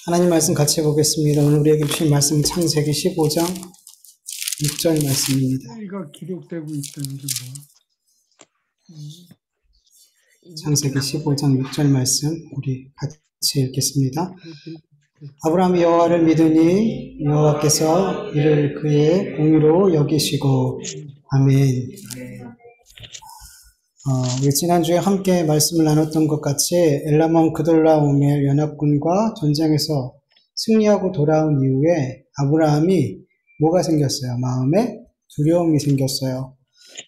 하나님 말씀 같이 보겠습니다. 오늘 우리에게 주신 말씀은 창세기 15장 6절 말씀입니다. 이거 기록되고 있다는 게 뭐야? 창세기 15장 6절 말씀 우리 같이 읽겠습니다. 아브라함이 여호와를 믿으니 여호와께서 이를 그의 공의로 여기시고 아멘. 우리 지난주에 함께 말씀을 나눴던 것 같이 엘라몬 그돌라오멜 연합군과 전쟁에서 승리하고 돌아온 이후에 아브라함이 뭐가 생겼어요? 마음에 두려움이 생겼어요.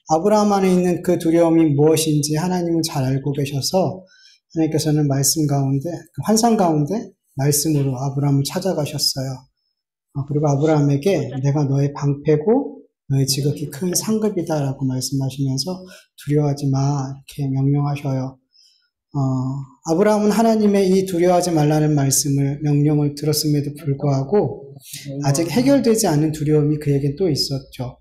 아브라함 안에 있는 그 두려움이 무엇인지 하나님은 잘 알고 계셔서 하나님께서는 말씀 가운데, 환상 가운데 말씀으로 아브라함을 찾아가셨어요. 그리고 아브라함에게 내가 너의 방패고 너의 지극히 큰 상급이다라고 말씀하시면서 두려워하지 마 이렇게 명령하셔요. 아브라함은 하나님의 이 두려워하지 말라는 말씀을 명령을 들었음에도 불구하고 아직 해결되지 않은 두려움이 그에게 또 있었죠.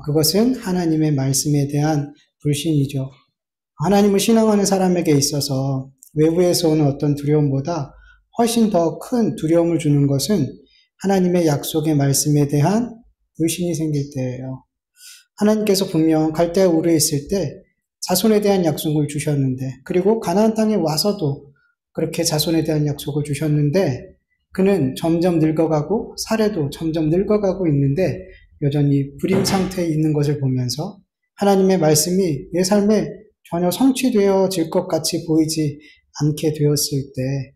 그것은 하나님의 말씀에 대한 불신이죠. 하나님을 신앙하는 사람에게 있어서 외부에서 오는 어떤 두려움보다 훨씬 더 큰 두려움을 주는 것은 하나님의 약속의 말씀에 대한 불신이 생길 때예요. 하나님께서 분명 갈대아 우르에 있을 때 자손에 대한 약속을 주셨는데, 그리고 가나안 땅에 와서도 그렇게 자손에 대한 약속을 주셨는데 그는 점점 늙어가고 사례도 점점 늙어가고 있는데 여전히 불임 상태에 있는 것을 보면서 하나님의 말씀이 내 삶에 전혀 성취되어질 것 같이 보이지 않게 되었을 때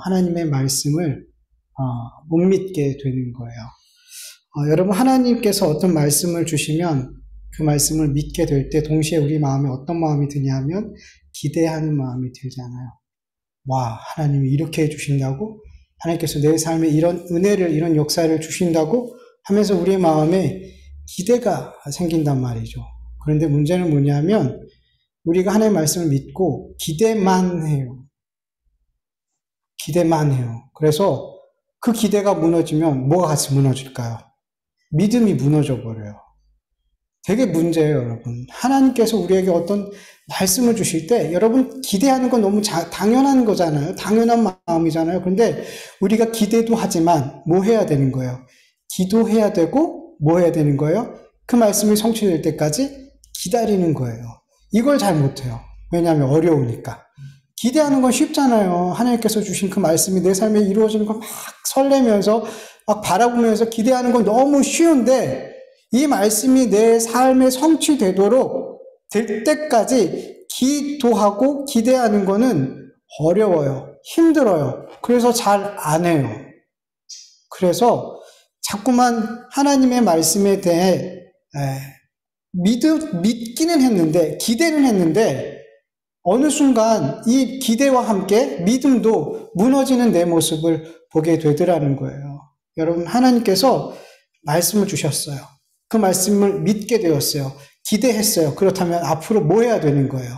하나님의 말씀을 못 믿게 되는 거예요. 여러분, 하나님께서 어떤 말씀을 주시면 그 말씀을 믿게 될 때 동시에 우리 마음에 어떤 마음이 드냐면 기대하는 마음이 들잖아요. 와, 하나님이 이렇게 해주신다고? 하나님께서 내 삶에 이런 은혜를, 이런 역사를 주신다고? 하면서 우리의 마음에 기대가 생긴단 말이죠. 그런데 문제는 뭐냐면 우리가 하나님의 말씀을 믿고 기대만 해요. 기대만 해요. 그래서 그 기대가 무너지면 뭐가 같이 무너질까요? 믿음이 무너져 버려요. 되게 문제예요, 여러분. 하나님께서 우리에게 어떤 말씀을 주실 때 여러분 기대하는 건 너무 당연한 거잖아요. 당연한 마음이잖아요. 그런데 우리가 기대도 하지만 뭐 해야 되는 거예요? 기도해야 되고 뭐 해야 되는 거예요? 그 말씀이 성취될 때까지 기다리는 거예요. 이걸 잘 못해요. 왜냐하면 어려우니까. 기대하는 건 쉽잖아요. 하나님께서 주신 그 말씀이 내 삶에 이루어지는 거 막 설레면서 막 바라보면서 기대하는 건 너무 쉬운데 이 말씀이 내 삶에 성취되도록 될 때까지 기도하고 기대하는 거는 어려워요. 힘들어요. 그래서 잘 안 해요. 그래서 자꾸만 하나님의 말씀에 대해 믿기는 했는데, 기대는 했는데 어느 순간 이 기대와 함께 믿음도 무너지는 내 모습을 보게 되더라는 거예요. 여러분, 하나님께서 말씀을 주셨어요. 그 말씀을 믿게 되었어요. 기대했어요. 그렇다면 앞으로 뭐 해야 되는 거예요?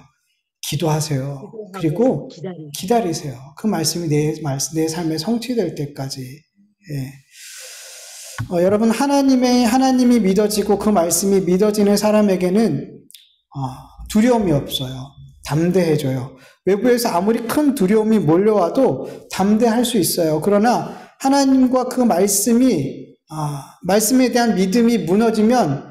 기도하세요. 그리고 기다리세요. 그 말씀이 내 삶에 성취될 때까지. 여러분, 하나님이 믿어지고 그 말씀이 믿어지는 사람에게는 두려움이 없어요. 담대해져요. 외부에서 아무리 큰 두려움이 몰려와도 담대할 수 있어요. 그러나 하나님과 그 말씀에 대한 믿음이 무너지면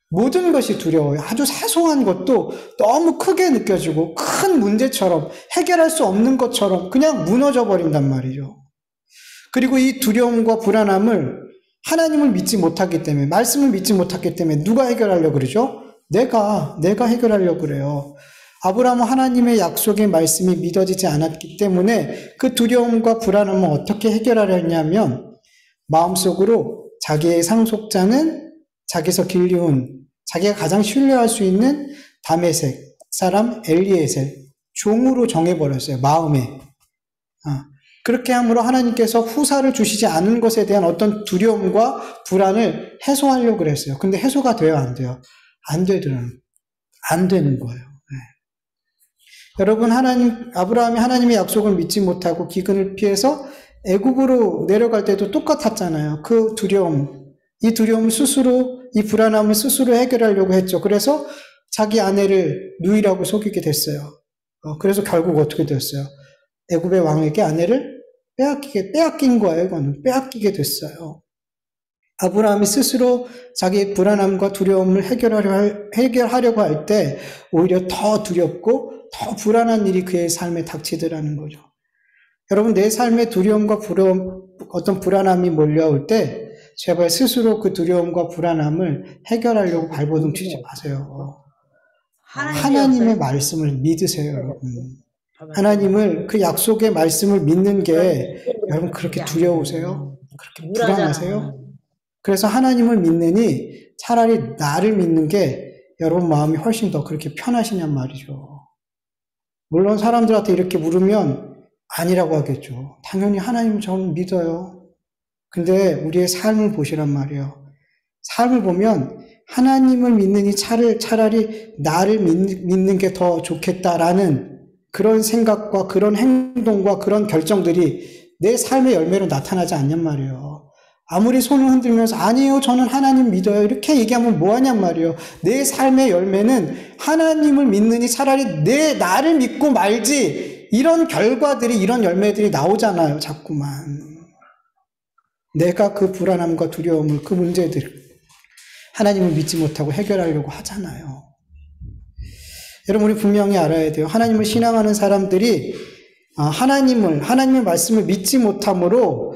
모든 것이 두려워요. 아주 사소한 것도 너무 크게 느껴지고 큰 문제처럼 해결할 수 없는 것처럼 그냥 무너져 버린단 말이죠. 그리고 이 두려움과 불안함을 하나님을 믿지 못하기 때문에, 말씀을 믿지 못하기 때문에 누가 해결하려고 그러죠? 내가 해결하려고 그래요. 아브라함은 하나님의 약속의 말씀이 믿어지지 않았기 때문에 그 두려움과 불안함을 어떻게 해결하려 했냐면 마음속으로 자기의 상속자는 자기에서 길리온, 자기가 가장 신뢰할 수 있는 다메섹 사람 엘리에셀 종으로 정해버렸어요. 마음에. 그렇게 함으로 하나님께서 후사를 주시지 않은 것에 대한 어떤 두려움과 불안을 해소하려고 그랬어요. 근데 해소가 돼요, 안 돼요? 안 되는 거예요. 여러분, 아브라함이 하나님의 약속을 믿지 못하고 기근을 피해서 애굽으로 내려갈 때도 똑같았잖아요. 그 두려움, 이 두려움을 스스로, 이 불안함을 스스로 해결하려고 했죠. 그래서 자기 아내를 누이라고 속이게 됐어요. 그래서 결국 어떻게 됐어요? 애굽의 왕에게 아내를 빼앗긴 거예요. 이거는 빼앗기게 됐어요. 아브라함이 스스로 자기의 불안함과 두려움을 해결하려고 할 때 오히려 더 두렵고 더 불안한 일이 그의 삶에 닥치더라는 거죠. 여러분, 내 삶에 두려움과 어떤 불안함이 몰려올 때 제발 스스로 그 두려움과 불안함을 해결하려고 발버둥 치지 마세요. 하나님의 말씀을 믿으세요, 여러분. 하나님을, 그 약속의 말씀을 믿는 게 여러분 그렇게 두려우세요? 그렇게 불안하세요? 그래서 하나님을 믿느니 차라리 나를 믿는 게 여러분 마음이 훨씬 더 그렇게 편하시냔 말이죠. 물론 사람들한테 이렇게 물으면 아니라고 하겠죠. 당연히 하나님을 저는 믿어요. 근데 우리의 삶을 보시란 말이에요. 삶을 보면 하나님을 믿느니 차라리 나를 믿는 게 더 좋겠다라는 그런 생각과 그런 행동과 그런 결정들이 내 삶의 열매로 나타나지 않냔 말이에요. 아무리 손을 흔들면서 아니에요, 저는 하나님 믿어요, 이렇게 얘기하면 뭐하냔 말이에요. 내 삶의 열매는 하나님을 믿느니 차라리 나를 믿고 말지, 이런 결과들이, 이런 열매들이 나오잖아요, 자꾸만. 내가 그 불안함과 두려움을, 그 문제들을 하나님을 믿지 못하고 해결하려고 하잖아요. 여러분, 우리 분명히 알아야 돼요. 하나님을 신앙하는 사람들이 하나님의 말씀을 믿지 못함으로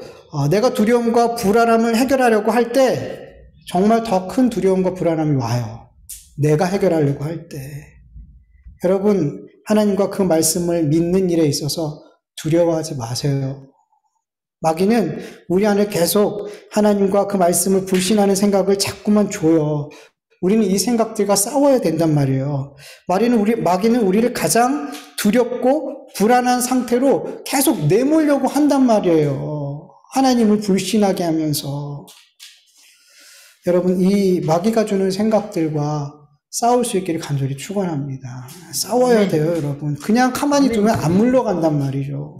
내가 두려움과 불안함을 해결하려고 할 때 정말 더 큰 두려움과 불안함이 와요. 내가 해결하려고 할 때. 여러분, 하나님과 그 말씀을 믿는 일에 있어서 두려워하지 마세요. 마귀는 우리 안에 계속 하나님과 그 말씀을 불신하는 생각을 자꾸만 줘요. 우리는 이 생각들과 싸워야 된단 말이에요. 마귀는 우리를 가장 두렵고 불안한 상태로 계속 내몰려고 한단 말이에요. 하나님을 불신하게 하면서. 여러분, 이 마귀가 주는 생각들과 싸울 수 있기를 간절히 축원합니다. 싸워야 돼요, 여러분. 그냥 가만히 두면 안 물러간단 말이죠.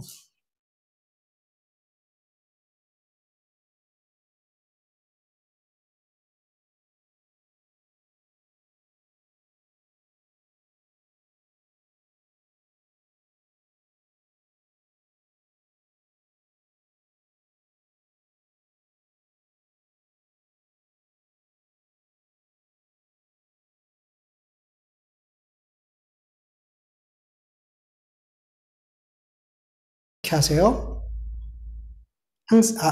이렇게 하세요.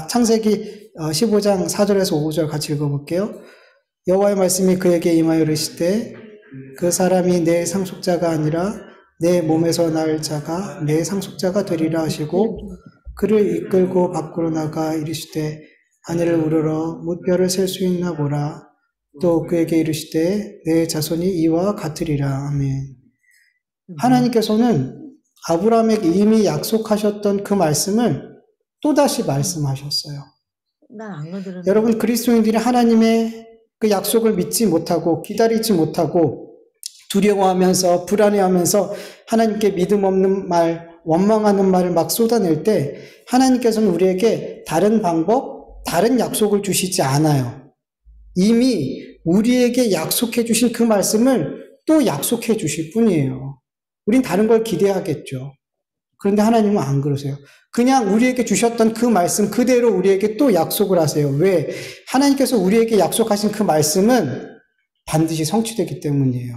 창세기 15장 4절에서 5절 같이 읽어볼게요. 여호와의 말씀이 그에게 임하여 이르시되 그 사람이 내 상속자가 아니라 내 몸에서 날 자가 내 상속자가 되리라 하시고 그를 이끌고 밖으로 나가 이르시되 하늘을 우러러 무뼈를 셀 수 있나 보라. 또 그에게 이르시되 내 자손이 이와 같으리라. 아멘. 하나님께서는 아브라함에게 이미 약속하셨던 그 말씀을 또다시 말씀하셨어요. 여러분, 그리스도인들이 하나님의 그 약속을 믿지 못하고 기다리지 못하고 두려워하면서 불안해하면서 하나님께 믿음 없는 말, 원망하는 말을 막 쏟아낼 때 하나님께서는 우리에게 다른 방법, 다른 약속을 주시지 않아요. 이미 우리에게 약속해 주신 그 말씀을 또 약속해 주실 뿐이에요. 우린 다른 걸 기대하겠죠. 그런데 하나님은 안 그러세요. 그냥 우리에게 주셨던 그 말씀 그대로 우리에게 또 약속을 하세요. 왜? 하나님께서 우리에게 약속하신 그 말씀은 반드시 성취되기 때문이에요.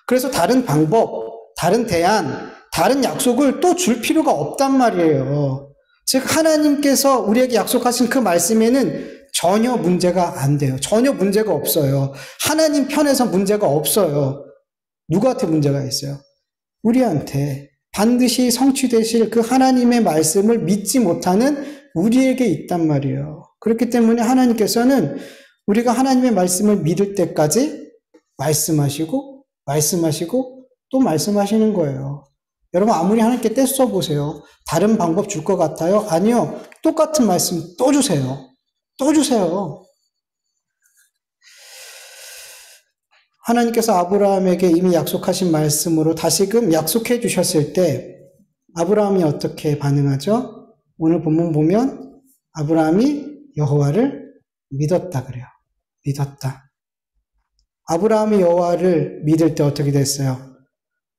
그래서 다른 방법, 다른 대안, 다른 약속을 또 줄 필요가 없단 말이에요. 즉 하나님께서 우리에게 약속하신 그 말씀에는 전혀 문제가 안 돼요. 전혀 문제가 없어요. 하나님 편에서 문제가 없어요. 누구한테 문제가 있어요? 우리한테. 반드시 성취되실 그 하나님의 말씀을 믿지 못하는 우리에게 있단 말이에요. 그렇기 때문에 하나님께서는 우리가 하나님의 말씀을 믿을 때까지 말씀하시고 또 말씀하시는 거예요. 여러분, 아무리 하나님께 떼써 보세요. 다른 방법 줄 것 같아요? 아니요. 똑같은 말씀 또 주세요. 또 주세요. 하나님께서 아브라함에게 이미 약속하신 말씀으로 다시금 약속해 주셨을 때 아브라함이 어떻게 반응하죠? 오늘 본문 보면 아브라함이 여호와를 믿었다 그래요. 믿었다. 아브라함이 여호와를 믿을 때 어떻게 됐어요?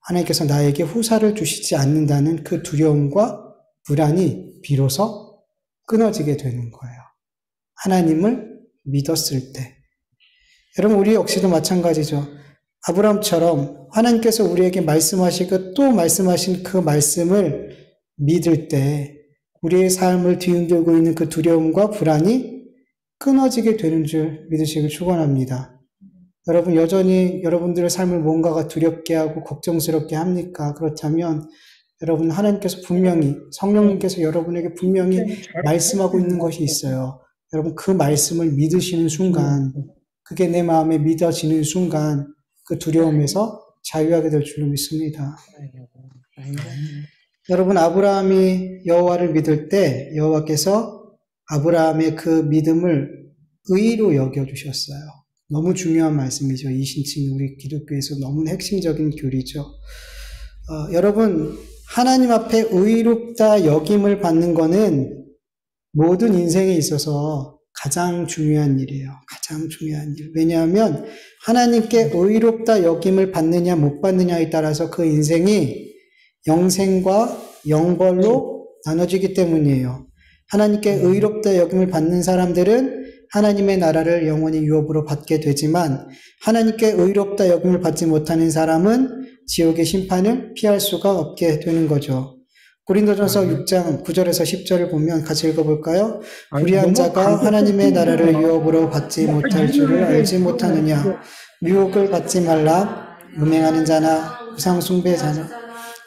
하나님께서 나에게 후사를 주시지 않는다는 그 두려움과 불안이 비로소 끊어지게 되는 거예요. 하나님을 믿었을 때. 여러분, 우리 역시도 마찬가지죠. 아브라함처럼 하나님께서 우리에게 말씀하시고 또 말씀하신 그 말씀을 믿을 때 우리의 삶을 뒤흔들고 있는 그 두려움과 불안이 끊어지게 되는 줄 믿으시길 축원합니다. 여러분, 여전히 여러분들의 삶을 뭔가가 두렵게 하고 걱정스럽게 합니까? 그렇다면 여러분, 하나님께서 분명히, 성령님께서 여러분에게 분명히 말씀하고 있는 것이 있어요. 여러분, 그 말씀을 믿으시는 순간, 그게 내 마음에 믿어지는 순간 그 두려움에서 자유하게 될 줄로 믿습니다. 여러분, 아브라함이 여호와를 믿을 때 여호와께서 아브라함의 그 믿음을 의로 여겨주셨어요. 너무 중요한 말씀이죠. 이 신칭이 우리 기독교에서 너무 핵심적인 교리죠. 여러분, 하나님 앞에 의롭다 여김을 받는 것은 모든 인생에 있어서 가장 중요한 일이에요. 가장 중요한 일. 왜냐하면 하나님께 의롭다 여김을 받느냐 못 받느냐에 따라서 그 인생이 영생과 영벌로 나눠지기 때문이에요. 하나님께 의롭다 여김을 받는 사람들은 하나님의 나라를 영원히 유업으로 받게 되지만 하나님께 의롭다 여김을 받지 못하는 사람은 지옥의 심판을 피할 수가 없게 되는 거죠. 고린도전서 6장 9절에서 10절을 보면 같이 읽어볼까요? 불의한 자가 하나님의 나라를 유업으로 받지 못할 줄을 알지 못하느냐. 유혹을 받지 말라. 음행하는 자나 우상 숭배자나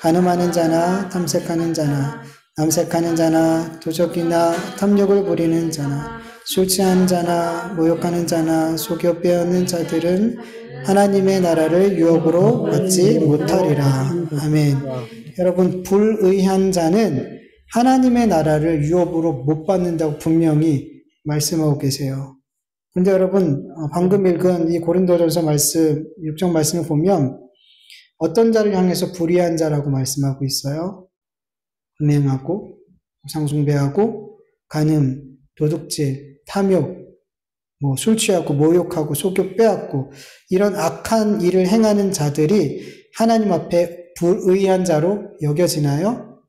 간음하는 자나 탐색하는 자나 남색하는 자나 도적이나 탐욕을 부리는 자나 술 취한 자나 모욕하는 자나 속여 빼앗는 자들은 하나님의 나라를 유업으로 받지 못하리라. 아멘. 여러분, 불의한 자는 하나님의 나라를 유업으로 못 받는다고 분명히 말씀하고 계세요. 그런데 여러분, 방금 읽은 이 고린도전서 말씀, 6장 말씀을 보면 어떤 자를 향해서 불의한 자라고 말씀하고 있어요? 음행하고 우상숭배하고 간음, 도둑질, 탐욕, 술 취하고 모욕하고 속여 빼앗고 이런 악한 일을 행하는 자들이 하나님 앞에 불의한 자로 여겨지나요?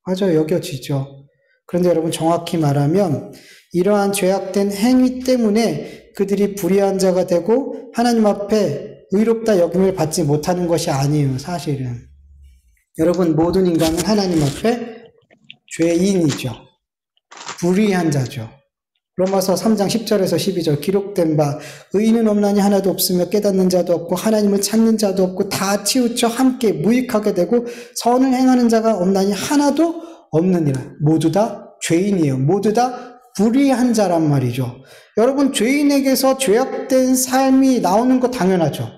맞아요. 여겨지죠. 그런데 여러분, 정확히 말하면 이러한 죄악된 행위 때문에 그들이 불의한 자가 되고 하나님 앞에 의롭다 여김을 받지 못하는 것이 아니에요. 사실은. 여러분, 모든 인간은 하나님 앞에 죄인이죠. 불의한 자죠. 로마서 3장 10절에서 12절 기록된 바 의인은 없나니 하나도 없으며 깨닫는 자도 없고 하나님을 찾는 자도 없고 다 치우쳐 함께 무익하게 되고 선을 행하는 자가 없나니 하나도 없느니라. 모두 다 죄인이에요. 모두 다 불의한 자란 말이죠. 여러분, 죄인에게서 죄악된 삶이 나오는 거 당연하죠.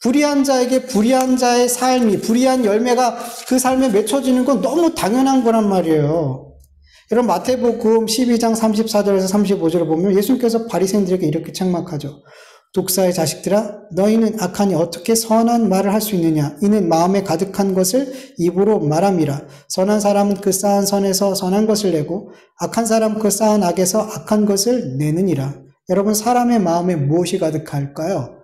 불의한 자에게 불의한 자의 삶이, 불의한 열매가 그 삶에 맺혀지는 건 너무 당연한 거란 말이에요. 여러분, 마태복음 12장 34절에서 35절을 보면 예수님께서 바리새인들에게 이렇게 책망하죠. 독사의 자식들아, 너희는 악하니 어떻게 선한 말을 할 수 있느냐? 이는 마음에 가득한 것을 입으로 말함이라. 선한 사람은 그 쌓은 선에서 선한 것을 내고 악한 사람은 그 쌓은 악에서 악한 것을 내느니라. 여러분, 사람의 마음에 무엇이 가득할까요?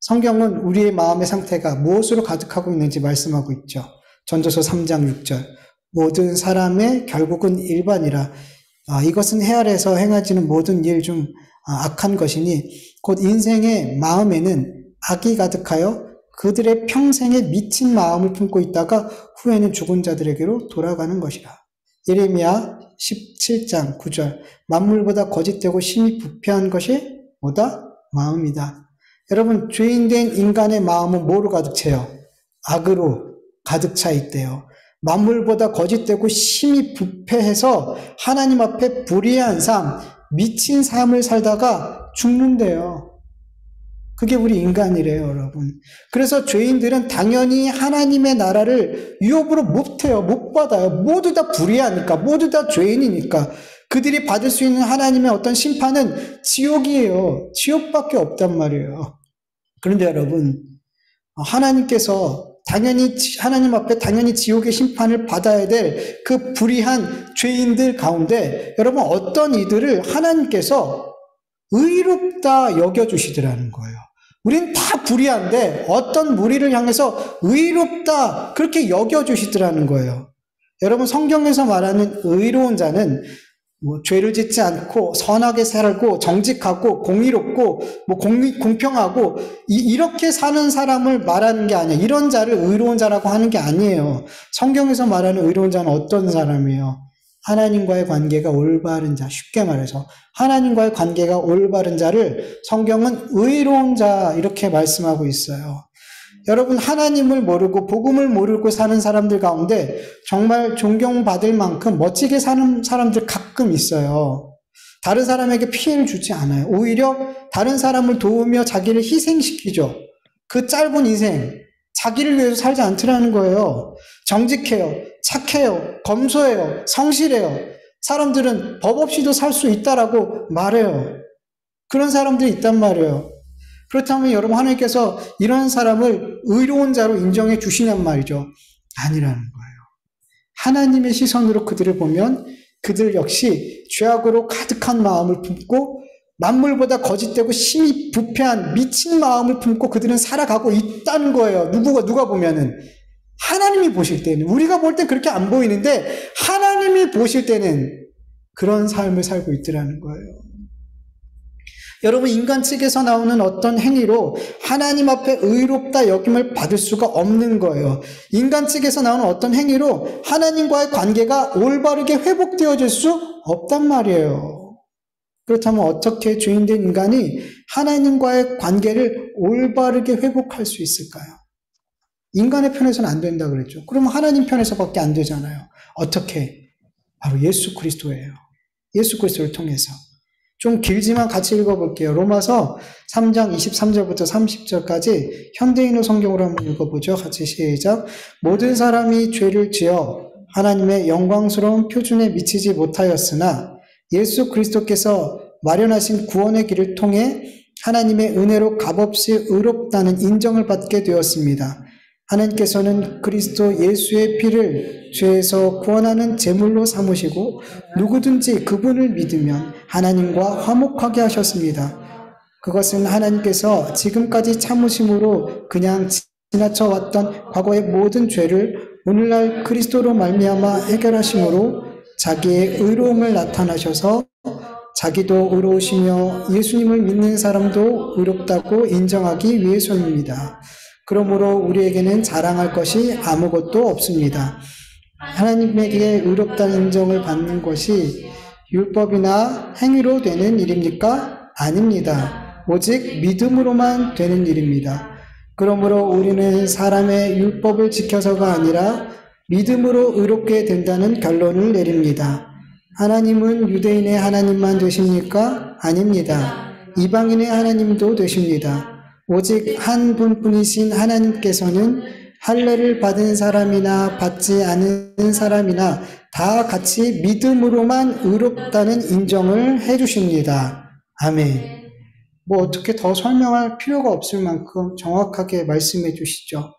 성경은 우리의 마음의 상태가 무엇으로 가득하고 있는지 말씀하고 있죠. 전도서 3장 6절. 모든 사람의 결국은 일반이라. 이것은 해 아래에서 행하지는 모든 일 중 악한 것이니 곧 인생의 마음에는 악이 가득하여 그들의 평생에 미친 마음을 품고 있다가 후에는 죽은 자들에게로 돌아가는 것이라. 예레미야 17장 9절. 만물보다 거짓되고 심히 부패한 것이 뭐다? 마음이다. 여러분, 죄인된 인간의 마음은 뭐로 가득 차요? 악으로 가득 차 있대요. 만물보다 거짓되고 심히 부패해서 하나님 앞에 불의한 삶, 미친 삶을 살다가 죽는데요. 그게 우리 인간이래요, 여러분. 그래서 죄인들은 당연히 하나님의 나라를 유업으로 못해요. 못 받아요. 모두 다 불의하니까, 모두 다 죄인이니까. 그들이 받을 수 있는 하나님의 어떤 심판은 지옥이에요. 지옥밖에 없단 말이에요. 그런데 여러분, 하나님께서 하나님 앞에 당연히 지옥의 심판을 받아야 될 그 불의한 죄인들 가운데 여러분, 어떤 이들을 하나님께서 의롭다 여겨주시더라는 거예요. 우린 다 불의한데 어떤 무리를 향해서 의롭다 그렇게 여겨주시더라는 거예요. 여러분, 성경에서 말하는 의로운 자는 죄를 짓지 않고 선하게 살고 정직하고 공의롭고 공평하고 이렇게 사는 사람을 말하는 게 아니에요. 이런 자를 의로운 자라고 하는 게 아니에요. 성경에서 말하는 의로운 자는 어떤 사람이에요? 하나님과의 관계가 올바른 자, 쉽게 말해서 하나님과의 관계가 올바른 자를 성경은 의로운 자 이렇게 말씀하고 있어요. 여러분, 하나님을 모르고 복음을 모르고 사는 사람들 가운데 정말 존경받을 만큼 멋지게 사는 사람들 가끔 있어요. 다른 사람에게 피해를 주지 않아요. 오히려 다른 사람을 도우며 자기를 희생시키죠. 그 짧은 인생, 자기를 위해서 살지 않더라는 거예요. 정직해요. 착해요. 검소해요. 성실해요. 사람들은 법 없이도 살 수 있다라고 말해요. 그런 사람들이 있단 말이에요. 그렇다면 여러분, 하나님께서 이런 사람을 의로운 자로 인정해 주시냔 말이죠. 아니라는 거예요. 하나님의 시선으로 그들을 보면 그들 역시 죄악으로 가득한 마음을 품고 만물보다 거짓되고 심히 부패한 미친 마음을 품고 그들은 살아가고 있다는 거예요. 누가 보면은. 하나님이 보실 때는, 우리가 볼 때 그렇게 안 보이는데 하나님이 보실 때는 그런 삶을 살고 있더라는 거예요. 여러분, 인간 측에서 나오는 어떤 행위로 하나님 앞에 의롭다 여김을 받을 수가 없는 거예요. 인간 측에서 나오는 어떤 행위로 하나님과의 관계가 올바르게 회복되어질 수 없단 말이에요. 그렇다면 어떻게 죄인된 인간이 하나님과의 관계를 올바르게 회복할 수 있을까요? 인간의 편에서는 안 된다 그랬죠. 그러면 하나님 편에서밖에 안 되잖아요. 어떻게? 바로 예수 그리스도예요. 예수 그리스도를 통해서. 좀 길지만 같이 읽어볼게요. 로마서 3장 23절부터 30절까지 현대인의 성경으로 한번 읽어보죠. 같이 시작. 모든 사람이 죄를 지어 하나님의 영광스러운 표준에 미치지 못하였으나 예수 그리스도께서 마련하신 구원의 길을 통해 하나님의 은혜로 값없이 의롭다는 인정을 받게 되었습니다. 하나님께서는 그리스도 예수의 피를 죄에서 구원하는 제물로 삼으시고 누구든지 그분을 믿으면 하나님과 화목하게 하셨습니다. 그것은 하나님께서 지금까지 참으심으로 그냥 지나쳐 왔던 과거의 모든 죄를 오늘날 그리스도로 말미암아 해결하심으로 자기의 의로움을 나타나셔서 자기도 의로우시며 예수님을 믿는 사람도 의롭다고 인정하기 위해서입니다. 그러므로 우리에게는 자랑할 것이 아무것도 없습니다. 하나님에게 의롭다는 인정을 받는 것이 율법이나 행위로 되는 일입니까? 아닙니다. 오직 믿음으로만 되는 일입니다. 그러므로 우리는 사람의 율법을 지켜서가 아니라 믿음으로 의롭게 된다는 결론을 내립니다. 하나님은 유대인의 하나님만 되십니까? 아닙니다. 이방인의 하나님도 되십니다. 오직 한 분뿐이신 하나님께서는 할례를 받은 사람이나 받지 않은 사람이나 다 같이 믿음으로만 의롭다는 인정을 해주십니다. 아멘. 어떻게 더 설명할 필요가 없을 만큼 정확하게 말씀해 주시죠.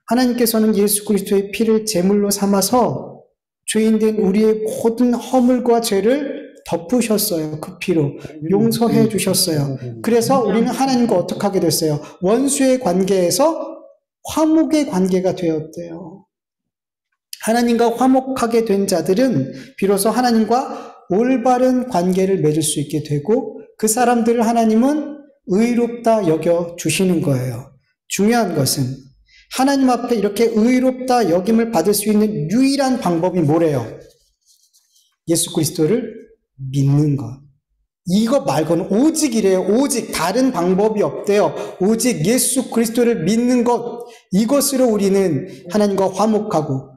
하나님께서는 예수 그리스도의 피를 제물로 삼아서 죄인된 우리의 모든 허물과 죄를 덮으셨어요. 그 피로 용서해 주셨어요. 그래서 우리는 하나님과 어떻게 하게 됐어요? 원수의 관계에서 화목의 관계가 되었대요. 하나님과 화목하게 된 자들은 비로소 하나님과 올바른 관계를 맺을 수 있게 되고 그 사람들을 하나님은 의롭다 여겨 주시는 거예요. 중요한 것은 하나님 앞에 이렇게 의롭다 여김을 받을 수 있는 유일한 방법이 뭐래요? 예수 그리스도를 믿는 것. 이거 말고는 오직 이래요. 오직 다른 방법이 없대요. 오직 예수 그리스도를 믿는 것. 이것으로 우리는 하나님과 화목하고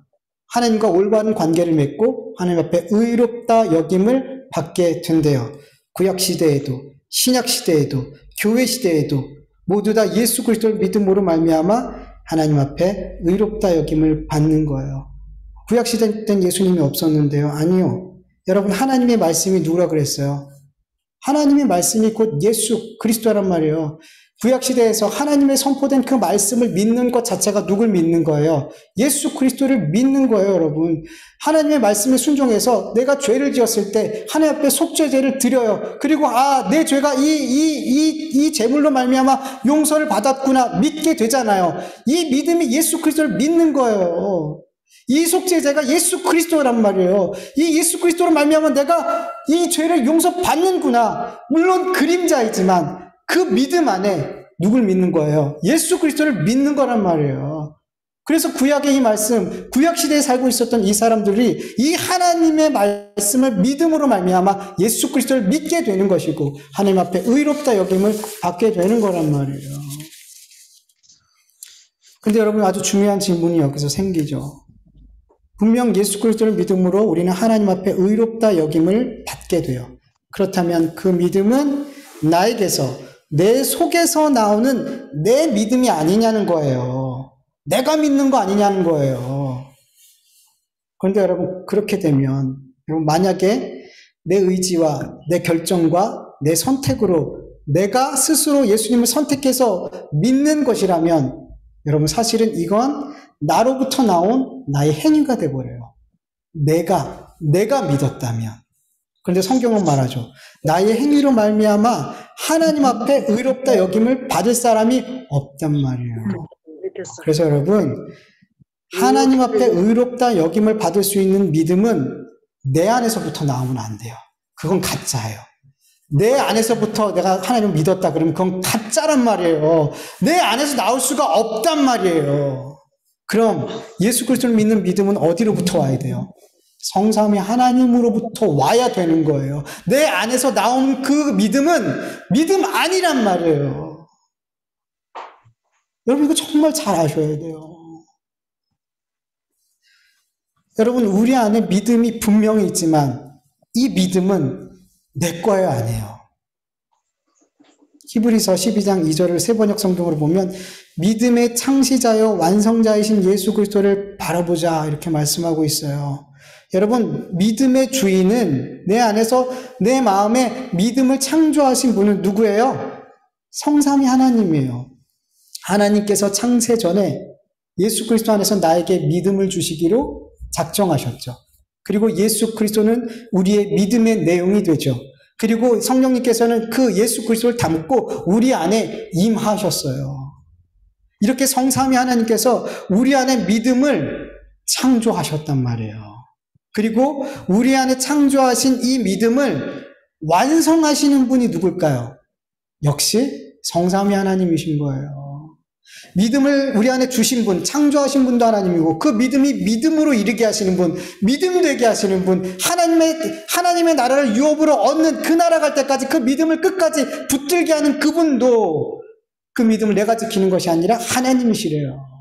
하나님과 올바른 관계를 맺고 하나님 앞에 의롭다 여김을 받게 된대요. 구약 시대에도 신약 시대에도 교회 시대에도 모두 다 예수 그리스도를 믿음으로 말미암아 하나님 앞에 의롭다 여김을 받는 거예요. 구약 시대 때는 예수님이 없었는데요. 아니요. 여러분, 하나님의 말씀이 누구라 그랬어요? 하나님의 말씀이 곧 예수 그리스도란 말이에요. 구약시대에서 하나님의 선포된 그 말씀을 믿는 것 자체가 누굴 믿는 거예요? 예수 그리스도를 믿는 거예요, 여러분. 하나님의 말씀에 순종해서 내가 죄를 지었을 때 하나님 앞에 속죄제를 드려요. 그리고 내 죄가 이 제물로 말미암아 용서를 받았구나 믿게 되잖아요. 이 믿음이 예수 그리스도를 믿는 거예요. 이 속죄제가 예수 그리스도란 말이에요. 이 예수 그리스도로 말미암아 내가 이 죄를 용서받는구나. 물론 그림자이지만 그 믿음 안에 누굴 믿는 거예요? 예수 그리스도를 믿는 거란 말이에요. 그래서 구약의 이 말씀, 구약 시대에 살고 있었던 이 사람들이 이 하나님의 말씀을 믿음으로 말미암아 예수 그리스도를 믿게 되는 것이고 하나님 앞에 의롭다 여김을 받게 되는 거란 말이에요. 근데 여러분 아주 중요한 질문이 여기서 생기죠. 분명 예수 그리스도를 믿음으로 우리는 하나님 앞에 의롭다 여김을 받게 돼요. 그렇다면 그 믿음은 나에게서 내 속에서 나오는 내 믿음이 아니냐는 거예요. 내가 믿는 거 아니냐는 거예요. 그런데 여러분 그렇게 되면 여러분 만약에 내 의지와 내 결정과 내 선택으로 내가 스스로 예수님을 선택해서 믿는 것이라면 여러분 사실은 이건 나로부터 나온 나의 행위가 돼버려요. 내가 믿었다면. 그런데 성경은 말하죠. 나의 행위로 말미암아 하나님 앞에 의롭다 여김을 받을 사람이 없단 말이에요. 그래서 여러분 하나님 앞에 의롭다 여김을 받을 수 있는 믿음은 내 안에서부터 나오면 안 돼요. 그건 가짜예요. 내 안에서부터 내가 하나님을 믿었다 그러면 그건 가짜란 말이에요. 내 안에서 나올 수가 없단 말이에요. 그럼 예수 그리스도를 믿는 믿음은 어디로부터 와야 돼요? 성삼위 하나님으로부터 와야 되는 거예요. 내 안에서 나온 그 믿음은 믿음 아니란 말이에요. 여러분 이거 정말 잘 아셔야 돼요. 여러분 우리 안에 믿음이 분명히 있지만 이 믿음은 내 거예요 아니에요. 히브리서 12장 2절을 세번역 성경으로 보면 믿음의 창시자여 완성자이신 예수 그리스도를 바라보자 이렇게 말씀하고 있어요. 여러분 믿음의 주인은 내 안에서 내 마음에 믿음을 창조하신 분은 누구예요? 성삼위 하나님이에요. 하나님께서 창세 전에 예수 그리스도 안에서 나에게 믿음을 주시기로 작정하셨죠. 그리고 예수 그리스도는 우리의 믿음의 내용이 되죠. 그리고 성령님께서는 그 예수 그리스도를 담고 우리 안에 임하셨어요. 이렇게 성삼위 하나님께서 우리 안에 믿음을 창조하셨단 말이에요. 그리고 우리 안에 창조하신 이 믿음을 완성하시는 분이 누굴까요? 역시 성삼위 하나님이신 거예요. 믿음을 우리 안에 주신 분, 창조하신 분도 하나님이고 그 믿음이 믿음으로 이르게 하시는 분, 믿음 되게 하시는 분, 하나님의 나라를 유업으로 얻는 그 나라 갈 때까지 그 믿음을 끝까지 붙들게 하는 그분도 그 믿음을 내가 지키는 것이 아니라 하나님이시래요.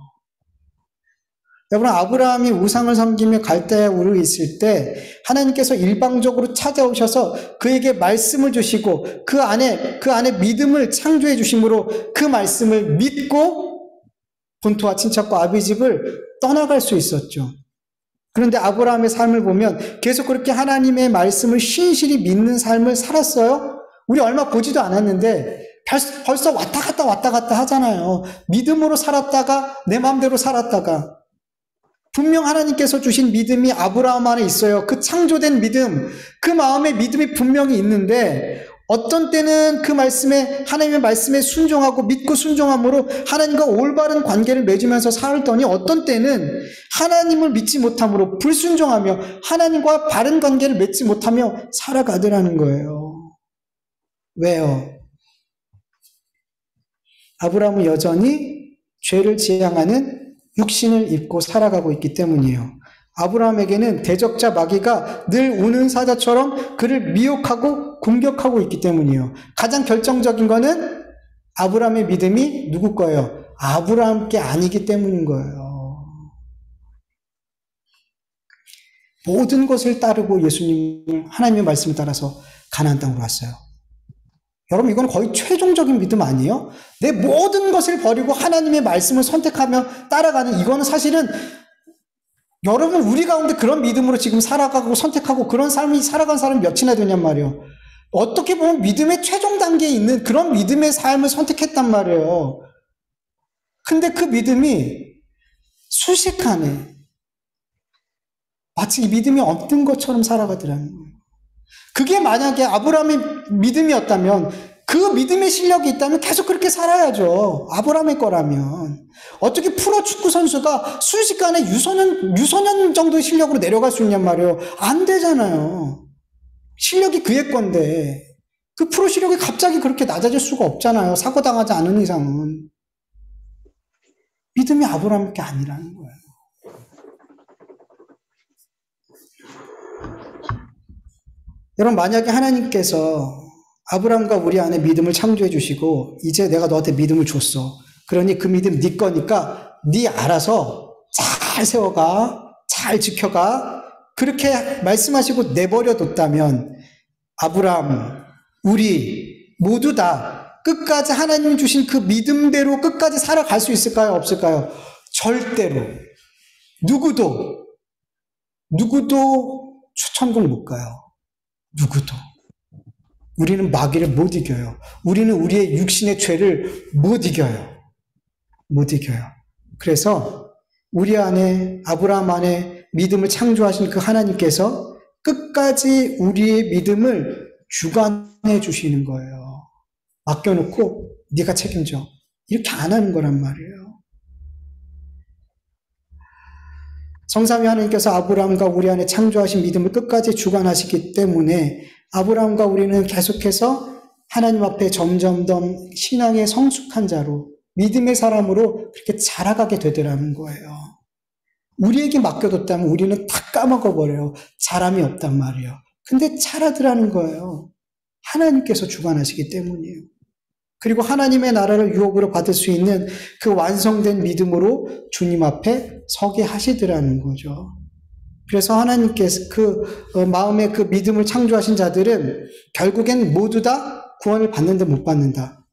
여러분 아브라함이 우상을 섬기며 갈대에 오르 있을 때 하나님께서 일방적으로 찾아오셔서 그에게 말씀을 주시고 그 안에 믿음을 창조해 주심으로 그 말씀을 믿고 본토와 친척과 아비 집을 떠나갈 수 있었죠. 그런데 아브라함의 삶을 보면 계속 그렇게 하나님의 말씀을 신실히 믿는 삶을 살았어요. 우리 얼마 보지도 않았는데 벌써 왔다 갔다 하잖아요. 믿음으로 살았다가 내 마음대로 살았다가 분명 하나님께서 주신 믿음이 아브라함 안에 있어요. 그 창조된 믿음, 그 마음의 믿음이 분명히 있는데 어떤 때는 그 말씀에 하나님의 말씀에 순종하고 믿고 순종함으로 하나님과 올바른 관계를 맺으면서 살더니 어떤 때는 하나님을 믿지 못함으로 불순종하며 하나님과 바른 관계를 맺지 못하며 살아가더라는 거예요. 왜요? 아브라함은 여전히 죄를 지향하는 육신을 입고 살아가고 있기 때문이에요. 아브라함에게는 대적자 마귀가 늘 우는 사자처럼 그를 미혹하고 공격하고 있기 때문이에요. 가장 결정적인 거는 아브라함의 믿음이 누구 거예요? 아브라함께 아니기 때문인 거예요. 모든 것을 따르고 예수님을 하나님의 말씀을 따라서 가나안 땅으로 왔어요. 여러분 이건 거의 최종적인 믿음 아니에요? 내 모든 것을 버리고 하나님의 말씀을 선택하며 따라가는 이거는 사실은 여러분 우리 가운데 그런 믿음으로 지금 살아가고 선택하고 그런 삶이 살아간 사람이 몇이나 되냔 말이에요. 어떻게 보면 믿음의 최종 단계에 있는 그런 믿음의 삶을 선택했단 말이에요. 근데 그 믿음이 순식간에 마치 이 믿음이 없는 것처럼 살아가더라는 거예요. 그게 만약에 아브라함의 믿음이었다면 그 그 믿음의 실력이 있다면 계속 그렇게 살아야죠. 아브라함의 거라면. 어떻게 프로축구 선수가 순식간에 유소년 정도의 실력으로 내려갈 수 있냔 말이에요. 안 되잖아요. 실력이 그의 건데 그 프로 실력이 갑자기 그렇게 낮아질 수가 없잖아요. 사고당하지 않은 이상은. 믿음이 아브라함의 게 아니라는 거예요. 여러분, 만약에 하나님께서 아브라함과 우리 안에 믿음을 창조해 주시고 이제 내가 너한테 믿음을 줬어. 그러니 그 믿음 네 거니까 네 알아서 잘 세워가, 잘 지켜가, 그렇게 말씀하시고 내버려 뒀다면 아브라함, 우리 모두 다 끝까지 하나님이 주신 그 믿음대로 끝까지 살아갈 수 있을까요? 없을까요? 절대로. 누구도 천국 못 가요. 누구도. 우리는 마귀를 못 이겨요. 우리는 우리의 육신의 죄를 못 이겨요. 못 이겨요. 그래서 우리 안에, 아브라함 안에 믿음을 창조하신 그 하나님께서 끝까지 우리의 믿음을 주관해 주시는 거예요. 맡겨놓고 네가 책임져. 이렇게 안 하는 거란 말이에요. 성삼위 하나님께서 아브라함과 우리 안에 창조하신 믿음을 끝까지 주관하시기 때문에 아브라함과 우리는 계속해서 하나님 앞에 점점 더 신앙의 성숙한 자로, 믿음의 사람으로 그렇게 자라가게 되더라는 거예요. 우리에게 맡겨뒀다면 우리는 다 까먹어버려요. 자람이 없단 말이에요. 근데 자라더라는 거예요. 하나님께서 주관하시기 때문이에요. 그리고 하나님의 나라를 유업으로 받을 수 있는 그 완성된 믿음으로 주님 앞에 서게 하시더라는 거죠. 그래서 하나님께서 그 마음에 그 믿음을 창조하신 자들은 결국엔 모두 다 구원을 받는다 못 받는다?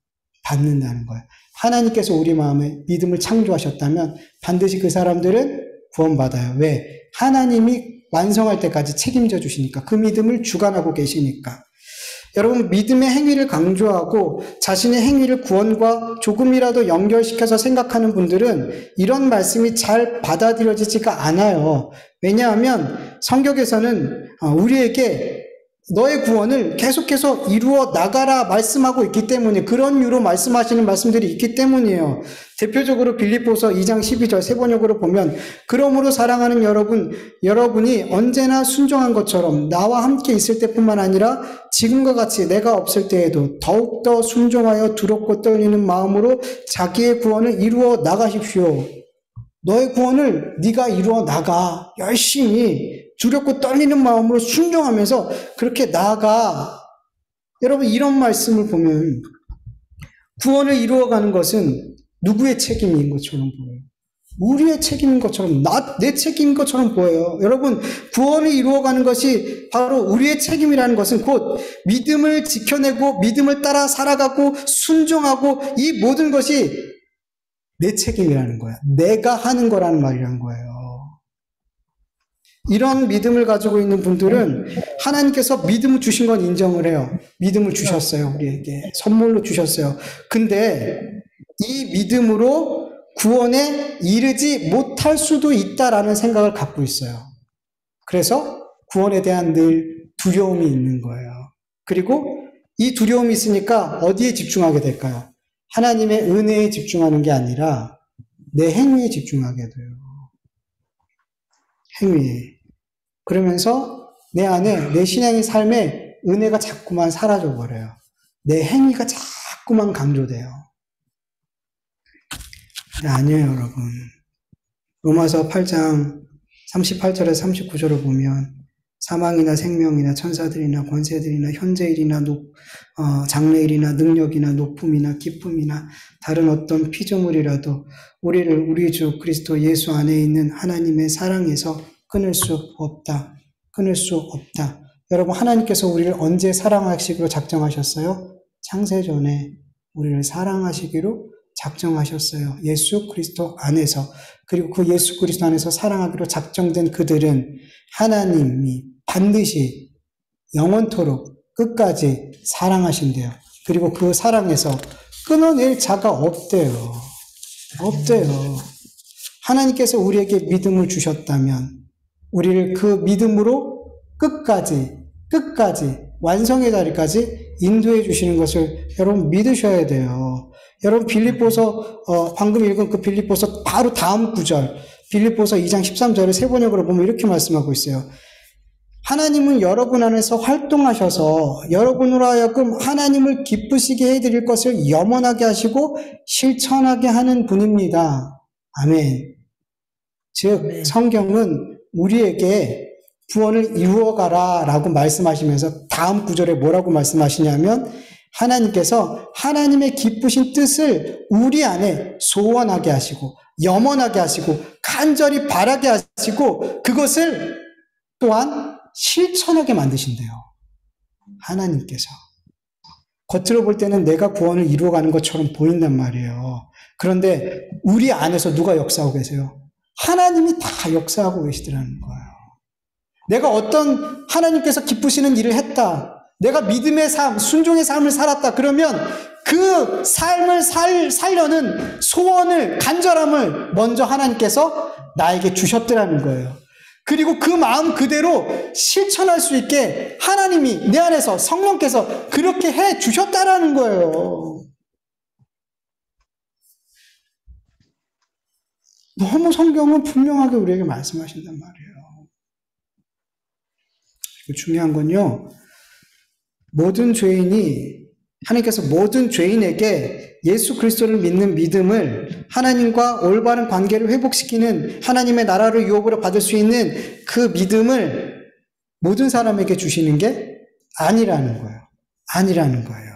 받는다는 거예요. 하나님께서 우리 마음에 믿음을 창조하셨다면 반드시 그 사람들은 구원받아요. 왜? 하나님이 완성할 때까지 책임져 주시니까. 그 믿음을 주관하고 계시니까. 여러분, 믿음의 행위를 강조하고 자신의 행위를 구원과 조금이라도 연결시켜서 생각하는 분들은 이런 말씀이 잘 받아들여지지가 않아요. 왜냐하면 성경에서는 우리에게 너의 구원을 계속해서 이루어 나가라 말씀하고 있기 때문에, 그런 이유로 말씀하시는 말씀들이 있기 때문이에요. 대표적으로 빌립보서 2장 12절 세 번역으로 보면, 그러므로 사랑하는 여러분이 언제나 순종한 것처럼 나와 함께 있을 때뿐만 아니라 지금과 같이 내가 없을 때에도 더욱더 순종하여 두렵고 떨리는 마음으로 자기의 구원을 이루어 나가십시오. 너의 구원을 네가 이루어 나가. 열심히 두렵고 떨리는 마음으로 순종하면서 그렇게 나아가. 여러분, 이런 말씀을 보면 구원을 이루어가는 것은 누구의 책임인 것처럼 보여요. 우리의 책임인 것처럼, 내 책임인 것처럼 보여요. 여러분, 구원을 이루어가는 것이 바로 우리의 책임이라는 것은 곧 믿음을 지켜내고 믿음을 따라 살아가고 순종하고, 이 모든 것이 내 책임이라는 거야. 내가 하는 거라는 말이라는 거예요. 이런 믿음을 가지고 있는 분들은 하나님께서 믿음을 주신 건 인정을 해요. 믿음을 주셨어요. 우리에게 선물로 주셨어요. 근데 이 믿음으로 구원에 이르지 못할 수도 있다라는 생각을 갖고 있어요. 그래서 구원에 대한 늘 두려움이 있는 거예요. 그리고 이 두려움이 있으니까 어디에 집중하게 될까요? 하나님의 은혜에 집중하는 게 아니라 내 행위에 집중하게 돼요. 행위에. 그러면서 내 안에, 내 신앙의 삶에 은혜가 자꾸만 사라져 버려요. 내 행위가 자꾸만 강조돼요. 아니에요, 여러분. 로마서 8장 38절에서 39절을 보면 사망이나 생명이나 천사들이나 권세들이나 현재일이나 장래일이나 능력이나 높음이나 기쁨이나 다른 어떤 피조물이라도 우리를 우리 주 그리스도 예수 안에 있는 하나님의 사랑에서 끊을 수 없다. 끊을 수 없다. 여러분, 하나님께서 우리를 언제 사랑하시기로 작정하셨어요? 창세전에 우리를 사랑하시기로 작정하셨어요. 예수 그리스도 안에서. 그리고 그 예수 그리스도 안에서 사랑하기로 작정된 그들은 하나님이 반드시 영원토록 끝까지 사랑하신대요. 그리고 그 사랑에서 끊어낼 자가 없대요. 없대요. 하나님께서 우리에게 믿음을 주셨다면 우리를 그 믿음으로 끝까지 완성의 자리까지 인도해 주시는 것을 여러분 믿으셔야 돼요. 여러분 빌립보서 방금 읽은 그 빌립보서 바로 다음 구절 빌립보서 2장 13절을 세 번역으로 보면 이렇게 말씀하고 있어요. 하나님은 여러분 안에서 활동하셔서 여러분으로 하여금 하나님을 기쁘시게 해드릴 것을 염원하게 하시고 실천하게 하는 분입니다. 아멘. 즉 성경은 우리에게 구원을 이루어가라 라고 말씀하시면서 다음 구절에 뭐라고 말씀하시냐면 하나님께서 하나님의 기쁘신 뜻을 우리 안에 소원하게 하시고 염원하게 하시고 간절히 바라게 하시고 그것을 또한 실천하게 만드신대요. 하나님께서. 겉으로 볼 때는 내가 구원을 이루어가는 것처럼 보인단 말이에요. 그런데 우리 안에서 누가 역사하고 계세요? 하나님이 다 역사하고 계시더라는 거예요. 내가 어떤 하나님께서 기쁘시는 일을 했다. 내가 믿음의 삶, 순종의 삶을 살았다. 그러면 그 삶을 살려는 소원을, 간절함을 먼저 하나님께서 나에게 주셨더라는 거예요. 그리고 그 마음 그대로 실천할 수 있게 하나님이 내 안에서 성령께서 그렇게 해 주셨다라는 거예요. 너무 성경은 분명하게 우리에게 말씀하신단 말이에요. 중요한 건요, 하나님께서 모든 죄인에게 예수 그리스도를 믿는 믿음을 하나님과 올바른 관계를 회복시키는 하나님의 나라를 유업으로 받을 수 있는 그 믿음을 모든 사람에게 주시는 게 아니라는 거예요. 아니라는 거예요.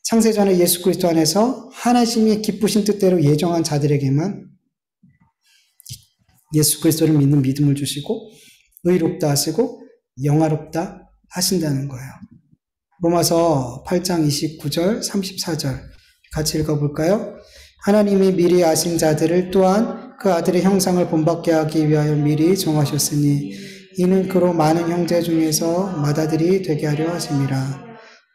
창세전에 예수 그리스도 안에서 하나님이 기쁘신 뜻대로 예정한 자들에게만 예수 그리스도를 믿는 믿음을 주시고 의롭다 하시고 영화롭다 하신다는 거예요. 로마서 8장 29절 34절 같이 읽어볼까요? 하나님이 미리 아신 자들을 또한 그 아들의 형상을 본받게 하기 위하여 미리 정하셨으니 이는 그로 많은 형제 중에서 맏아들이 되게 하려 하심이라.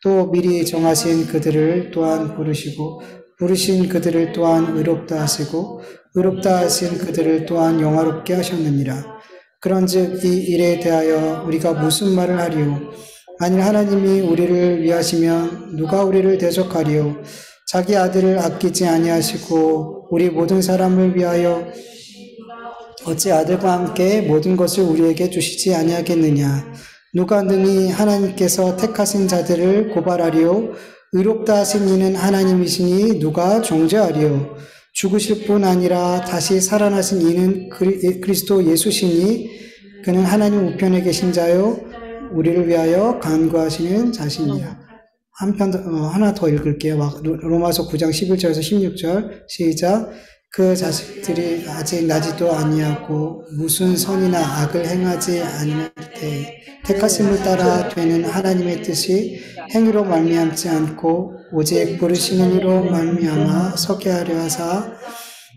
또 미리 정하신 그들을 또한 부르시고 부르신 그들을 또한 의롭다 하시고 의롭다 하신 그들을 또한 영화롭게 하셨느니라. 그런즉 이 일에 대하여 우리가 무슨 말을 하리요? 만일 하나님이 우리를 위하시면 누가 우리를 대적하리요? 자기 아들을 아끼지 아니하시고 우리 모든 사람을 위하여 어찌 아들과 함께 모든 것을 우리에게 주시지 아니하겠느냐? 누가 능히 하나님께서 택하신 자들을 고발하리요? 의롭다 하신 이는 하나님이시니 누가 정죄하리요? 죽으실 뿐 아니라 다시 살아나신 이는 그리스도 예수시니 그는 하나님 우편에 계신 자요 우리를 위하여 간구하시는 자신이라. 하나 더 읽을게요. 로마서 9장 11절에서 16절 시작. 그 자식들이 아직 나지도 아니하고 무슨 선이나 악을 행하지 않을 때 택하심을 따라 되는 하나님의 뜻이 행위로 말미암지 않고 오직 부르시는 이로 말미암아 서게 하려 하사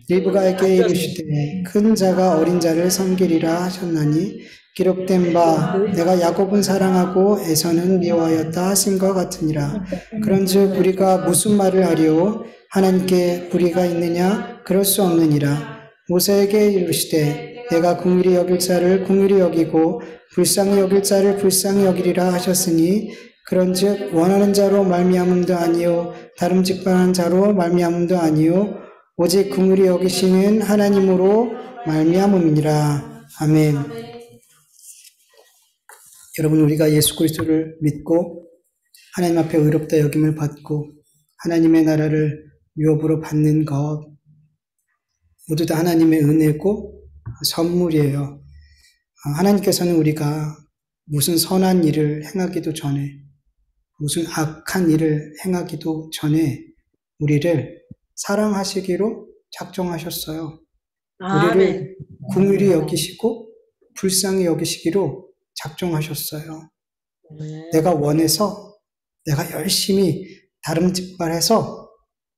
리브가에게 이르시되 큰 자가 어린 자를 섬기리라 하셨나니 기록된 바 내가 야곱은 사랑하고 에서는 미워하였다 하심과 같으니라. 그런즉 우리가 무슨 말을 하리요? 하나님께 불의가 있느냐? 그럴 수 없느니라. 모세에게 이르시되 내가 긍휼히 여길 자를 긍휼히 여기고 불쌍히 여길 자를 불쌍히 여기리라 하셨으니 그런즉 원하는 자로 말미암음도 아니요 다름직반한 자로 말미암음도 아니요 오직 긍휼히 여기시는 하나님으로 말미암음이니라. 아멘. 여러분, 우리가 예수 그리스도를 믿고 하나님 앞에 의롭다 여김을 받고 하나님의 나라를 유업으로 받는 것 모두 다 하나님의 은혜고 선물이에요. 하나님께서는 우리가 무슨 선한 일을 행하기도 전에 무슨 악한 일을 행하기도 전에 우리를 사랑하시기로 작정하셨어요. 우리를 긍휼히 여기시고 불쌍히 여기시기로 작정하셨어요. 내가 원해서 내가 열심히 다름직발해서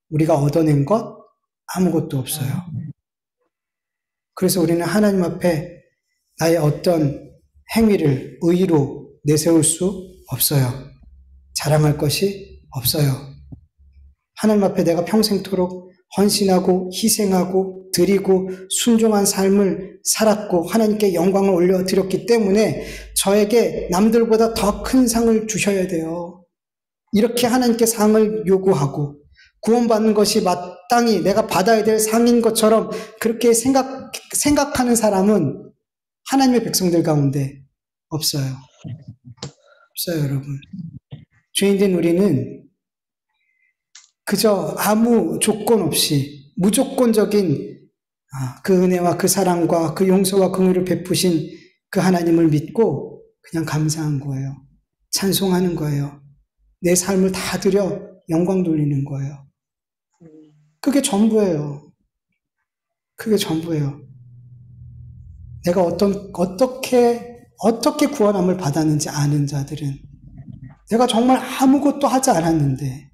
우리가 얻어낸 것 아무것도 없어요. 그래서 우리는 하나님 앞에 나의 어떤 행위를 의로 내세울 수 없어요. 자랑할 것이 없어요. 하나님 앞에 내가 평생토록 헌신하고 희생하고 드리고 순종한 삶을 살았고 하나님께 영광을 올려드렸기 때문에 저에게 남들보다 더 큰 상을 주셔야 돼요. 이렇게 하나님께 상을 요구하고 구원받는 것이 마땅히 내가 받아야 될 상인 것처럼 그렇게 생각하는 사람은 하나님의 백성들 가운데 없어요. 없어요, 여러분. 죄인된 우리는 그저 아무 조건 없이 무조건적인 그 은혜와 그 사랑과 그 용서와 긍휼을 베푸신 그 하나님을 믿고 그냥 감사한 거예요. 찬송하는 거예요. 내 삶을 다 드려 영광 돌리는 거예요. 그게 전부예요. 그게 전부예요. 내가 어떻게 구원함을 받았는지 아는 자들은 내가 정말 아무것도 하지 않았는데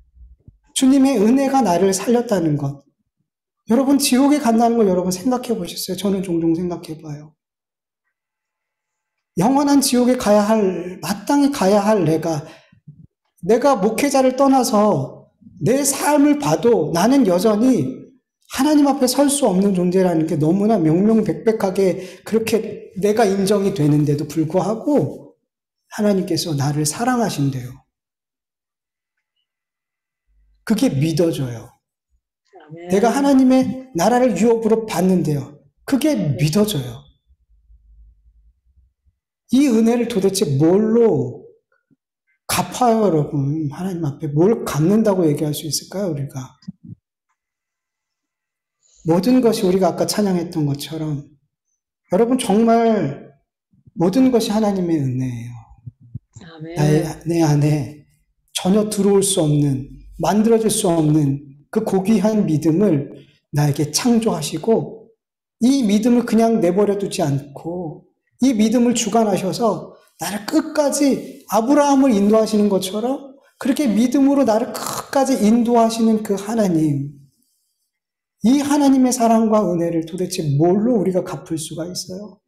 주님의 은혜가 나를 살렸다는 것. 여러분 지옥에 간다는 걸 여러분 생각해 보셨어요? 저는 종종 생각해 봐요. 영원한 지옥에 마땅히 가야 할 내가 목회자를 떠나서 내 삶을 봐도 나는 여전히 하나님 앞에 설 수 없는 존재라는 게 너무나 명명백백하게 그렇게 내가 인정이 되는데도 불구하고 하나님께서 나를 사랑하신대요. 그게 믿어져요. 내가 하나님의 나라를 유업으로 받는데요. 그게 믿어져요. 이 은혜를 도대체 뭘로 갚아요, 여러분? 하나님 앞에 뭘 갚는다고 얘기할 수 있을까요, 우리가? 모든 것이 우리가 아까 찬양했던 것처럼 여러분 정말 모든 것이 하나님의 은혜예요. 내 안에 전혀 들어올 수 없는, 만들어질 수 없는 그 고귀한 믿음을 나에게 창조하시고 이 믿음을 그냥 내버려 두지 않고 이 믿음을 주관하셔서 나를 끝까지 아브라함을 인도하시는 것처럼 그렇게 믿음으로 나를 끝까지 인도하시는 그 하나님, 이 하나님의 사랑과 은혜를 도대체 뭘로 우리가 갚을 수가 있어요?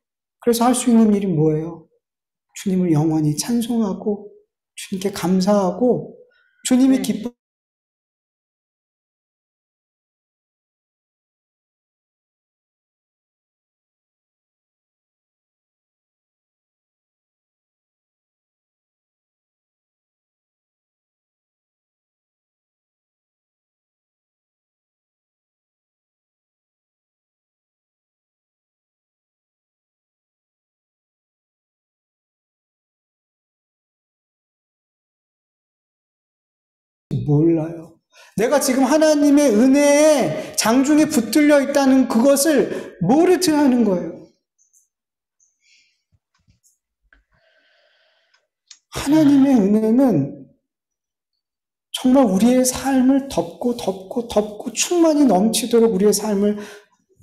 그래서 할 수 있는 일이 뭐예요? 주님을 영원히 찬송하고 주님께 감사하고 주님이 기뻐 몰라요. 내가 지금 하나님의 은혜에 장중에 붙들려 있다는 그것을 모르게 하는 거예요. 하나님의 은혜는 정말 우리의 삶을 덮고 충만히 넘치도록 우리의 삶을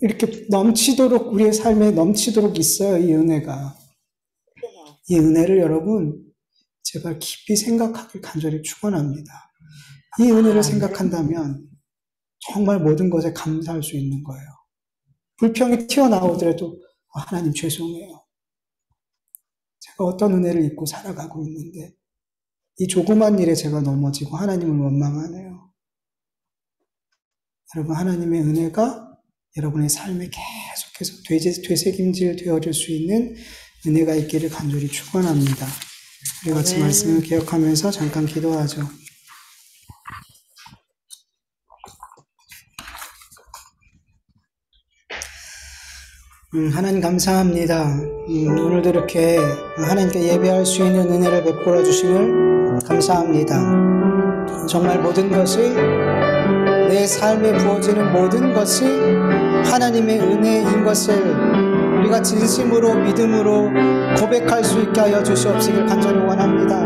이렇게 넘치도록 우리의 삶에 넘치도록 있어요. 이 은혜가. 이 은혜를 여러분 제발 깊이 생각하길 간절히 축원합니다. 이 은혜를 생각한다면 정말 모든 것에 감사할 수 있는 거예요. 불평이 튀어나오더라도 하나님 죄송해요. 제가 어떤 은혜를 입고 살아가고 있는데 이 조그만 일에 제가 넘어지고 하나님을 원망하네요. 여러분 하나님의 은혜가 여러분의 삶에 계속해서 되새김질 되어질 수 있는 은혜가 있기를 간절히 축원합니다. 우리 같이 말씀을 기억하면서 잠깐 기도하죠. 하나님 감사합니다. 오늘도 이렇게 하나님께 예배할 수 있는 은혜를 베풀어 주심을 감사합니다. 정말 모든 것이 내 삶에 부어지는 모든 것이 하나님의 은혜인 것을 우리가 진심으로 믿음으로 고백할 수 있게 하여 주시옵시길 간절히 원합니다.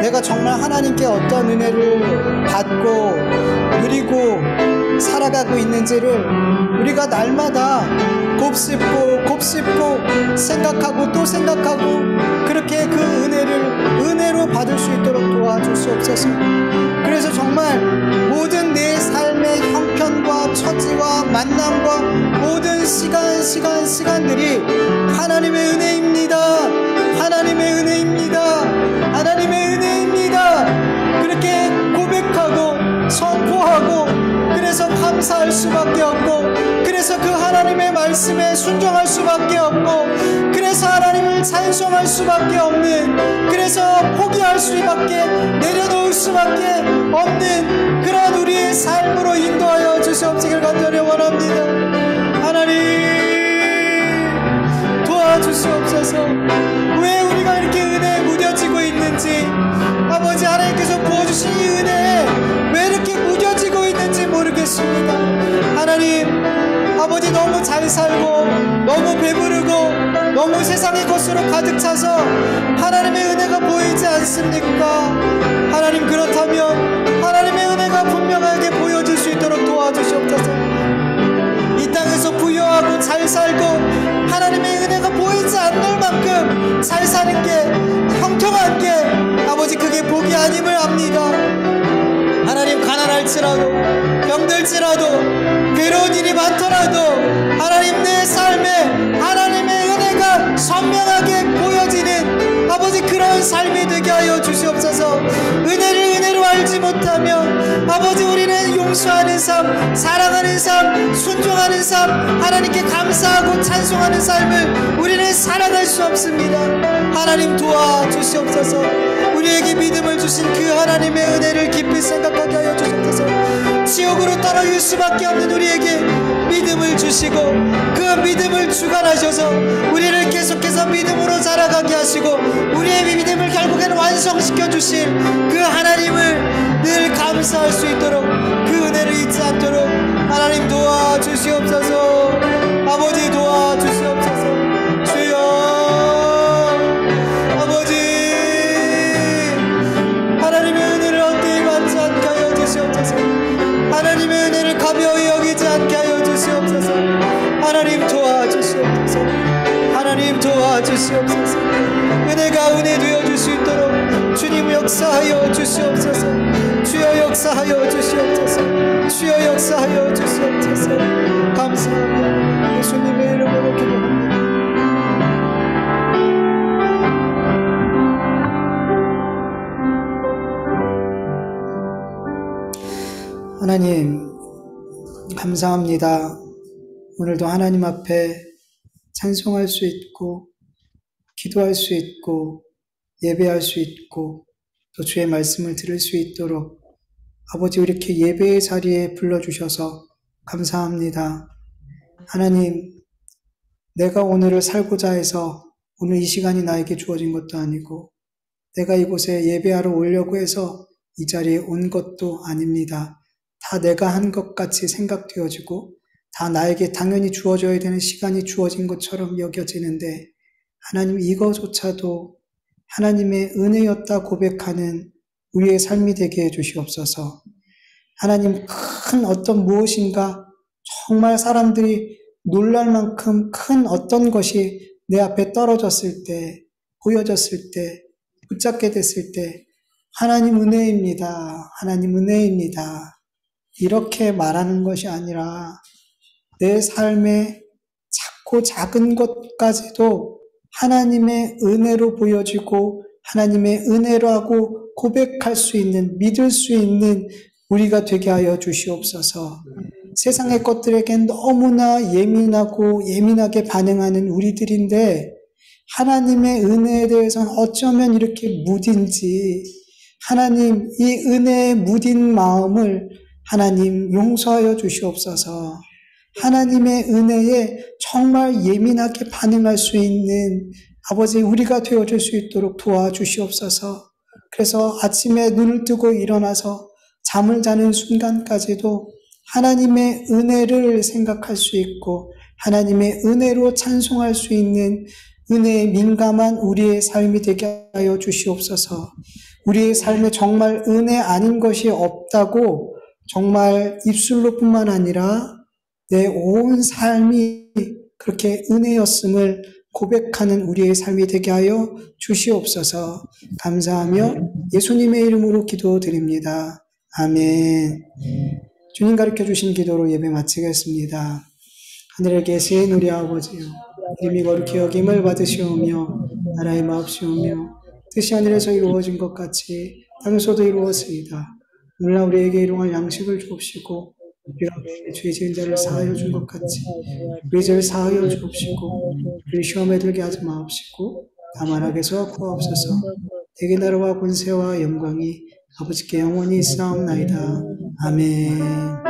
내가 정말 하나님께 어떤 은혜를 받고 누리고 살아가고 있는지를 우리가 날마다 곱씹고 생각하고 또 생각하고 그렇게 그 은혜로 받을 수 있도록 도와주시옵소서. 그래서 정말 모든 내 삶의 형편과 처지와 만남과 모든 시간들이 하나님의 은혜입니다. 하나님의 은혜입니다. 하나님의 은혜입니다. 그렇게 고백하고 선포하고 그래서 감사할 수밖에 없고 그래서 그래서 그 하나님의 말씀에 순종할 수밖에 없고, 그래서 하나님을 찬송할 수밖에 없는, 그래서 포기할 수밖에, 내려놓을 수밖에 없는 그런 우리의 삶으로 인도하여 주시옵시길 간절히 원합니다. 하나님 도와주시옵소서. 왜 우리가 이렇게 은혜에 무뎌지고 있는지, 아버지 하나님께서 부어주신 이 은혜에 왜 이렇게 무뎌지고 있는지 모르겠습니다. 하나님, 아버지 너무 잘 살고 너무 배부르고 너무 세상의 것으로 가득 차서 하나님의 은혜가 보이지 않습니까? 하나님, 그렇다면 하나님의 은혜가 분명하게 보여줄 수 있도록 도와주시옵소서. 이 땅에서 부유하고 잘 살고 하나님의 은혜가 보이지 않는 만큼 잘 사는 게, 형통한 게, 아버지 그게 복이 아님을 압니다. 하나님, 가난할지라도 병들지라도 괴로운 일이 많더라도 하나님 내 삶에 하나님의 은혜가 선명하게 보여지는 아버지 그런 삶이 되게 하여 주시옵소서. 은혜를 은혜로 알지 못하면 아버지 우리는 용서하는 삶, 사랑하는 삶, 순종하는 삶, 하나님께 감사하고 찬송하는 삶을 우리는 살아갈 수 없습니다. 하나님 도와주시옵소서. 우리에게 믿음을 주신 그 하나님의 은혜를 깊이 생각하게 하여 주시옵소서. 지옥으로 떨어질 수밖에 없는 우리에게 믿음을 주시고 그 믿음을 주관하셔서 우리를 계속해서 믿음으로 자라가게 하시고 우리의 믿음을 결국에는 완성시켜 주실 그 하나님을 늘 감사할 수 있도록, 그 은혜를 잊지 않도록 하나님 도와주시옵소서. 아버지 도와주시옵소서. 주여 아버지, 하나님의 은혜를 헛되이 받지 않게 하여 주시옵소서. 하나님의 은혜를 가벼이 여기지 않게 하여 주시옵소서. 하나님 도와주시옵소서. 하나님 도와주시옵소서. 은혜가 은혜 되어줄 수 있도록 주님 역사하여 주시옵소서. 주여 역사하여 주시옵소서. 주여 역사하여 주시옵소서. 감사합니다. 예수님의 이름으로 기도합니다. 하나님 감사합니다. 오늘도 하나님 앞에 찬송할 수 있고 기도할 수 있고 예배할 수 있고 또 주의 말씀을 들을 수 있도록 아버지 이렇게 예배의 자리에 불러주셔서 감사합니다. 하나님, 내가 오늘을 살고자 해서 오늘 이 시간이 나에게 주어진 것도 아니고 내가 이곳에 예배하러 오려고 해서 이 자리에 온 것도 아닙니다. 다 내가 한 것 같이 생각되어지고 다 나에게 당연히 주어져야 되는 시간이 주어진 것처럼 여겨지는데 하나님, 이거조차도 하나님의 은혜였다 고백하는 우리의 삶이 되게 해주시옵소서. 하나님, 큰 어떤 무엇인가 정말 사람들이 놀랄 만큼 큰 어떤 것이 내 앞에 떨어졌을 때, 보여졌을 때, 붙잡게 됐을 때 하나님 은혜입니다. 하나님 은혜입니다. 이렇게 말하는 것이 아니라 내 삶의 작고 작은 것까지도 하나님의 은혜로 보여지고 하나님의 은혜라고 고백할 수 있는, 믿을 수 있는 우리가 되게 하여 주시옵소서. 세상의 것들에겐 너무나 예민하고 예민하게 반응하는 우리들인데 하나님의 은혜에 대해서는 어쩌면 이렇게 무딘지, 하나님 이 은혜에 무딘 마음을 하나님 용서하여 주시옵소서. 하나님의 은혜에 정말 예민하게 반응할 수 있는 아버지 우리가 되어줄 수 있도록 도와주시옵소서. 그래서 아침에 눈을 뜨고 일어나서 잠을 자는 순간까지도 하나님의 은혜를 생각할 수 있고 하나님의 은혜로 찬송할 수 있는 은혜에 민감한 우리의 삶이 되게 하여 주시옵소서. 우리의 삶에 정말 은혜 아닌 것이 없다고 정말 입술로 뿐만 아니라 내 온 삶이 그렇게 은혜였음을 고백하는 우리의 삶이 되게 하여 주시옵소서. 감사하며 예수님의 이름으로 기도드립니다. 아멘. 주님 가르쳐 주신 기도로 예배 마치겠습니다. 하늘에 계신 우리 아버지요, 이름이 거룩히 여김을 받으시오며 나라의 마옵시오며 뜻이 하늘에서 이루어진 것 같이 땅에서도 이루어지이다. 오늘날 우리에게 일용할 양식을 주옵시고 우리가 죄 지은 자를 사하여 준 것 같이 우리 죄를 사하여 주옵시고 우리 시험에 들게 하지 마옵시고 다만 악에서 구하옵소서. 대개 나라와 권세와 영광이 아버지께 영원히 있사옵나이다. 아멘.